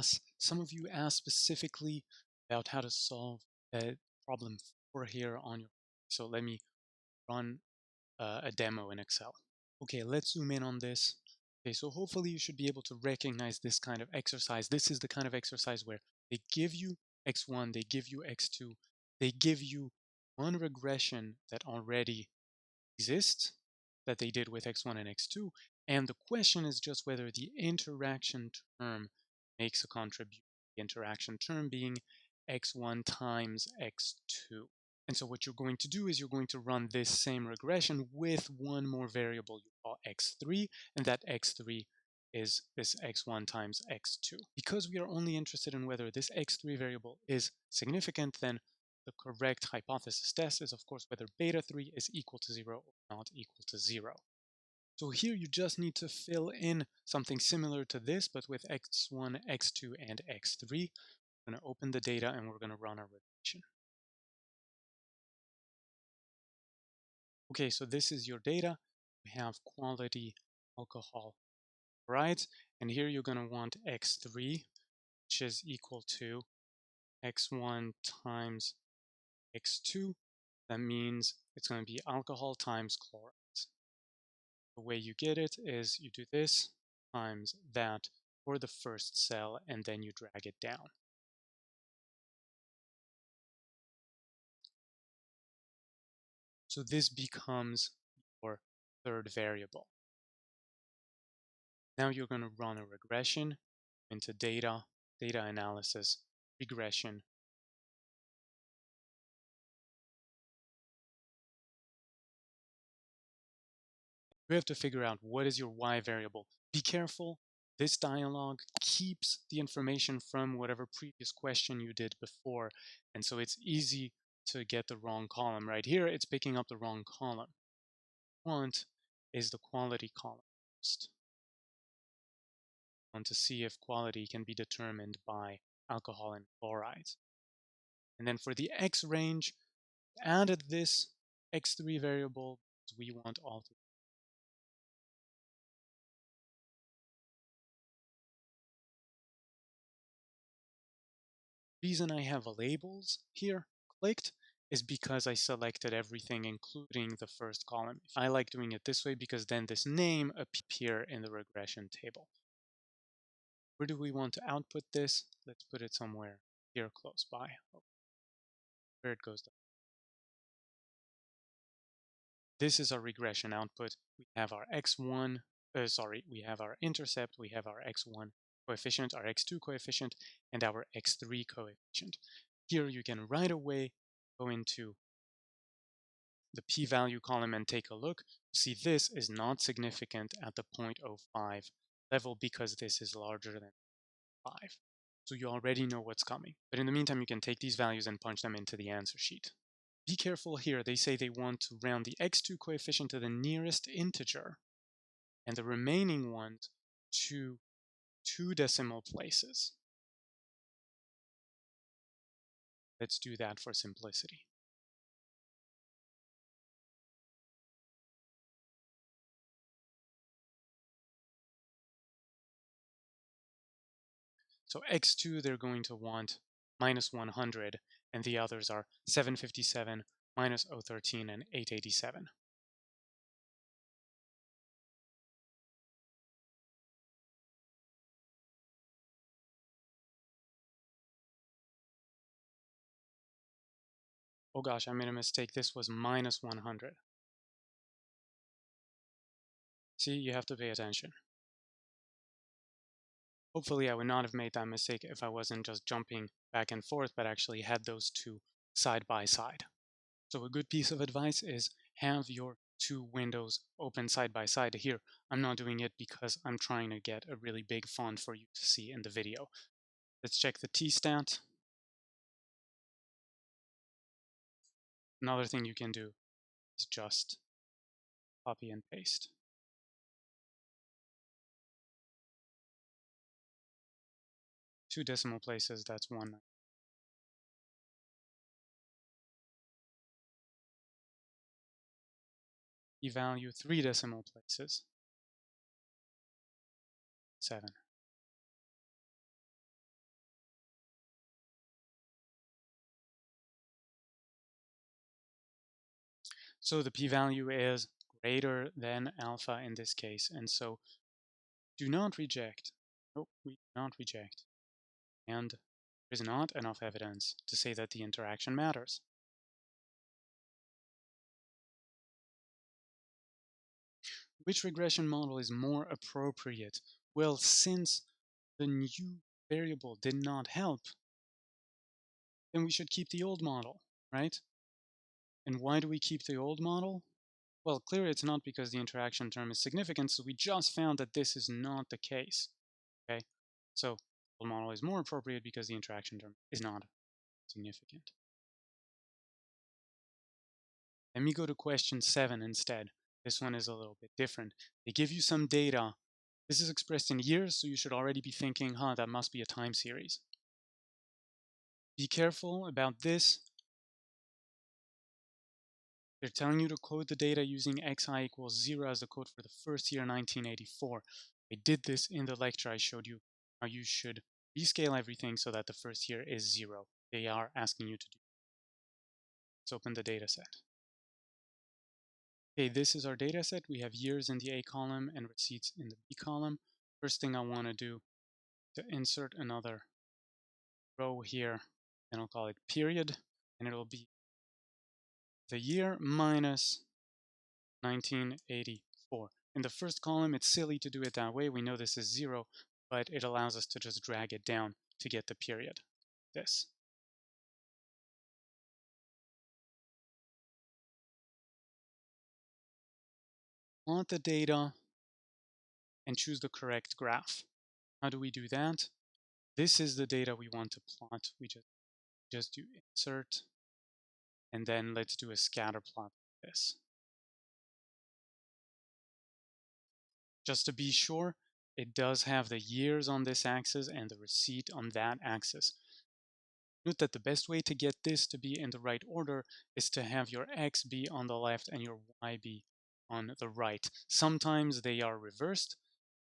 some of you asked specifically about how to solve problem 4 here on your. So let me run a demo in Excel. Okay, let's zoom in on this. Okay, so hopefully you should be able to recognize this kind of exercise. This is the kind of exercise where they give you x1, they give you x2, they give you one regression that already exists that they did with x1 and x2, and the question is just whether the interaction term makes a contribution. The interaction term being x1 times x2. And so what you're going to do is you're going to run this same regression with one more variable you call x3, and that x3 is this x1 times x2. Because we are only interested in whether this x3 variable is significant, then the correct hypothesis test is, of course, whether beta 3 is equal to 0 or not equal to 0. So here you just need to fill in something similar to this, but with x1, x2, and x3. We're going to open the data and we're going to run our regression. Okay, so this is your data. We have quality alcohol chlorides, and here you're going to want x3, which is equal to x1 times x2. That means it's going to be alcohol times chlorides. The way you get it is you do this times that for the first cell, and then you drag it down. So this becomes your third variable. Now you're going to run a regression into data, data analysis, regression. You have to figure out what is your y variable. Be careful. This dialog keeps the information from whatever previous question you did before. And so it's easy to get the wrong column. Right here, it's picking up the wrong column. What I want is the quality column first. I want to see if quality can be determined by alcohol and chlorides. And then for the x range, added this x3 variable because we want all three. The reason I have labels here clicked is because I selected everything including the first column. I like doing it this way because then this name appears in the regression table. Where do we want to output this? Let's put it somewhere here close by. Where it goes. This is our regression output. We have our x1, we have our intercept, we have our x1 coefficient, our x2 coefficient, and our x3 coefficient. Here you can right away go into the p-value column and take a look. See, this is not significant at the 0.05 level because this is larger than 5. So you already know what's coming. But in the meantime, you can take these values and punch them into the answer sheet. Be careful here. They say they want to round the x2 coefficient to the nearest integer and the remaining ones to 2 decimal places. Let's do that for simplicity. So x2, they're going to want minus 100, and the others are 757, minus 013, and 887. Oh gosh, I made a mistake. This was minus 100. See, you have to pay attention. Hopefully, I would not have made that mistake if I wasn't just jumping back and forth, but actually had those two side by side. So a good piece of advice is have your two windows open side by side. Here, I'm not doing it because I'm trying to get a really big font for you to see in the video. Let's check the t-stat. Another thing you can do is just copy and paste. Two decimal places, that's 1. P-value, 3 decimal places, 7. So the p-value is greater than alpha in this case. And so do not reject. Nope, we do not reject. And there is not enough evidence to say that the interaction matters. Which regression model is more appropriate? Well, since the new variable did not help, then we should keep the old model, right? And why do we keep the old model? Well, clearly it's not because the interaction term is significant, so we just found that this is not the case, okay? So the old model is more appropriate because the interaction term is not significant. Let me go to question 7 instead. This one is a little bit different. They give you some data. This is expressed in years, so you should already be thinking, that must be a time series. Be careful about this. They're telling you to code the data using xi equals 0 as the code for the first year, 1984. I did this in the lecture. I showed you how you should rescale everything so that the first year is 0. They are asking you to do. Let's open the data set. Okay, this is our data set. We have years in the A column and receipts in the B column. First thing I want to do to insert another row here, and I'll call it period, and it'll be the year minus 1984. In the first column, it's silly to do it that way. We know this is 0, but it allows us to just drag it down to get the period. This. Plot the data and choose the correct graph. How do we do that? This is the data we want to plot. We just do insert, and then let's do a scatter plot like this. Just to be sure, it does have the years on this axis and the receipt on that axis. Note that the best way to get this to be in the right order is to have your x be on the left and your y be on the right. Sometimes they are reversed.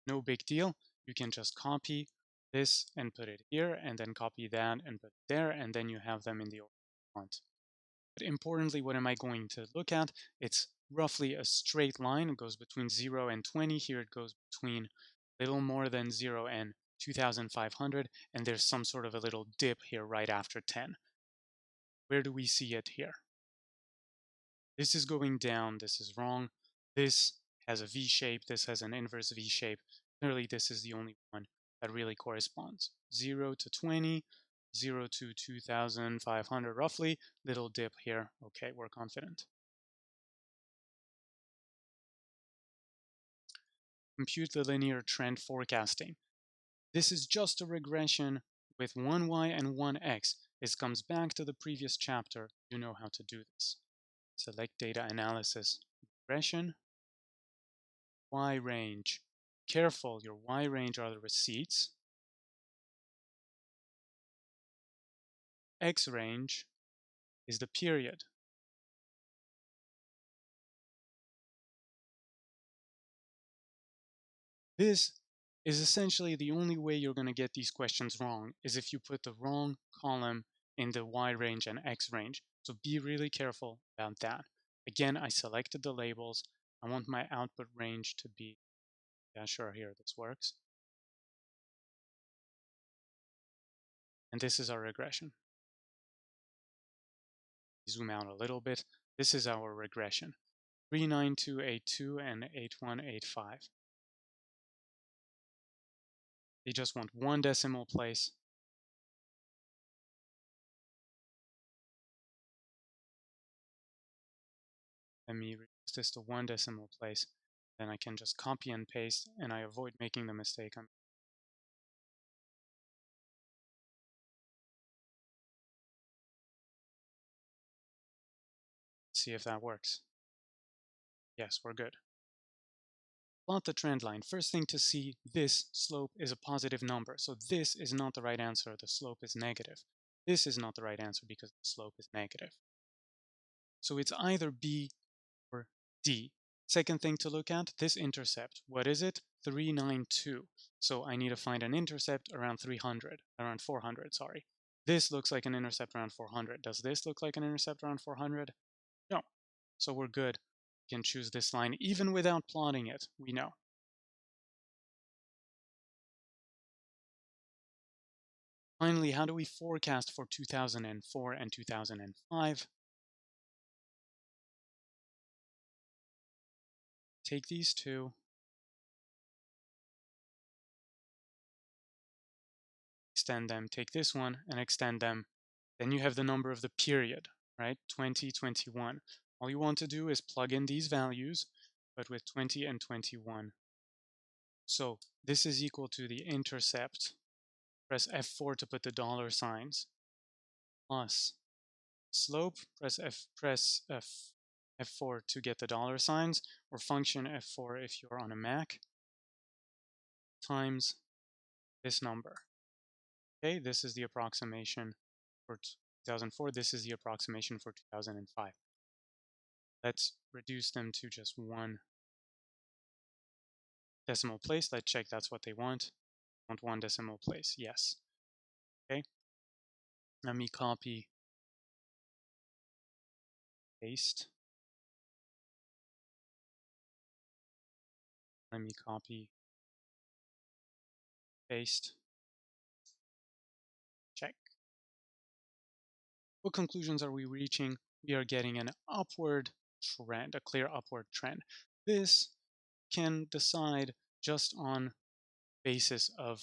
No big deal. You can just copy this and put it here, and then copy that and put it there, and then you have them in the order you want. But importantly, what am I going to look at? It's roughly a straight line. It goes between 0 and 20. Here it goes between a little more than 0 and 2,500, and there's some sort of a little dip here right after 10. Where do we see it here? This is going down. This is wrong. This has a V shape. This has an inverse V shape. Clearly, this is the only one that really corresponds. 0 to 20, 0 to 2,500 roughly. Little dip here. Okay, we're confident. Compute the linear trend forecasting. This is just a regression with one y and one x. This comes back to the previous chapter. You know how to do this. Select data analysis, regression, y range. Careful, your y range are the receipts. X range is the period. This is essentially the only way you're going to get these questions wrong is if you put the wrong column in the y range and x range. So be really careful about that. Again, I selected the labels. I want my output range to be, yeah, sure, here, this works. And this is our regression. Zoom out a little bit. This is our regression. 39282 and 8185. They just want one decimal place. Let me reduce this to one decimal place. Then I can just copy and paste, and I avoid making the mistake. See if that works. Yes, we're good. Plot the trend line. First thing to see, this slope is a positive number. So this is not the right answer. The slope is negative. This is not the right answer because the slope is negative. So it's either B or D. Second thing to look at, this intercept. What is it? 392. So I need to find an intercept around 400, sorry. This looks like an intercept around 400. Does this look like an intercept around 400? No. So we're good. We can choose this line even without plotting it, we know. Finally, how do we forecast for 2004 and 2005? Take these two, extend them, take this one and extend them. Then you have the number of the period, right? 2021. All you want to do is plug in these values, but with 20 and 21. So this is equal to the intercept. Press F4 to put the dollar signs, plus slope, press F4 to get the dollar signs, or function F4 if you're on a Mac, times this number. Okay, this is the approximation for 2004. This is the approximation for 2005. Let's reduce them to just one decimal place. Let's check that's what they want. Want one decimal place? Yes. Okay. Let me copy, paste. Let me copy, paste, check. What conclusions are we reaching? We are getting an upward trend, a clear upward trend. This can decide just on basis of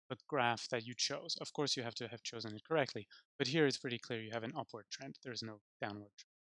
the graph that you chose. Of course, you have to have chosen it correctly, but here it's pretty clear you have an upward trend. There's no downward trend.